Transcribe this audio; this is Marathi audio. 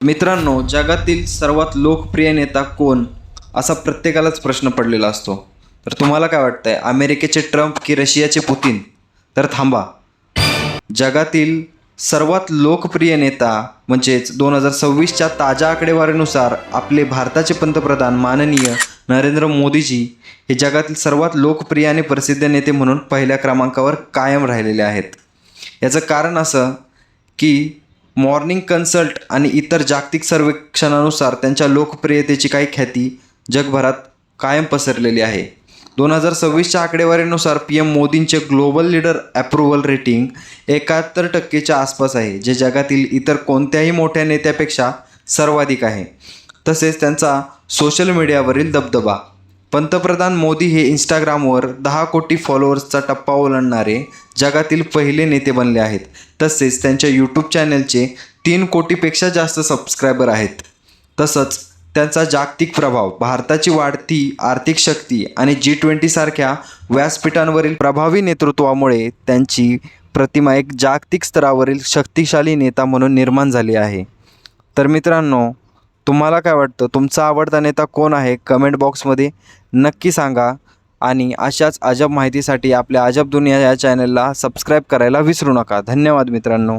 मित्रांनो, जगातील सर्वात लोकप्रिय नेता कोण असा प्रत्येकालाच प्रश्न पडलेला असतो. तर तुम्हाला काय वाटतंय, अमेरिकेचे ट्रम्प की रशियाचे पुतिन? तर थांबा, जगातील सर्वात लोकप्रिय नेता म्हणजेच 2026च्या ताज्या आकडेवारीनुसार आपले भारताचे पंतप्रधान माननीय नरेंद्र मोदीजी हे जगातील सर्वात लोकप्रिय आणि प्रसिद्ध नेते म्हणून पहिल्या क्रमांकावर कायम राहिलेले आहेत. याचं कारण असं की मॉर्निंग कन्सल्ट आणि इतर जागतिक सर्वेक्षणानुसार त्यांच्या लोकप्रियतेची काही ख्याती जगभरात कायम पसरलेली आहे. 2026च्या आकडेवारीनुसार PM मोदींचे ग्लोबल लीडर अप्रुव्हल रेटिंग 71% आसपास आहे, जे जगातील इतर कोणत्याही मोठ्या नेत्यापेक्षा सर्वाधिक आहे. तसेच त्यांचा सोशल मीडियावरील दबदबा. पंतप्रधान मोदी हे इंस्टाग्रामवर 10 कोटी फॉलोअर्सचा टप्पा ओलांडणारे जगातील पहिले नेते बनले आहेत. तसेच त्यांच्या यूट्यूब चॅनलचे 3 कोटीपेक्षा जास्त सबस्क्रायबर आहेत. तसंच त्यांचा जागतिक प्रभाव, भारताची वाढती आर्थिक शक्ती आणि G20 सारख्या व्यासपीठांवरील प्रभावी नेतृत्वामुळे त्यांची प्रतिमा एक जागतिक स्तरावरील शक्तिशाली नेता म्हणून निर्माण झाली आहे. तर मित्रांनो, तुम्हाला काय वाटतं, तुमचा आवडता नेता कोण आहे? कमेंट बॉक्समध्ये नक्की सांगा. आणि अशाच अजब माहितीसाठी आपल्या अजब दुनिया या चॅनलला सबस्क्राईब करायला विसरू नका. धन्यवाद मित्रांनो.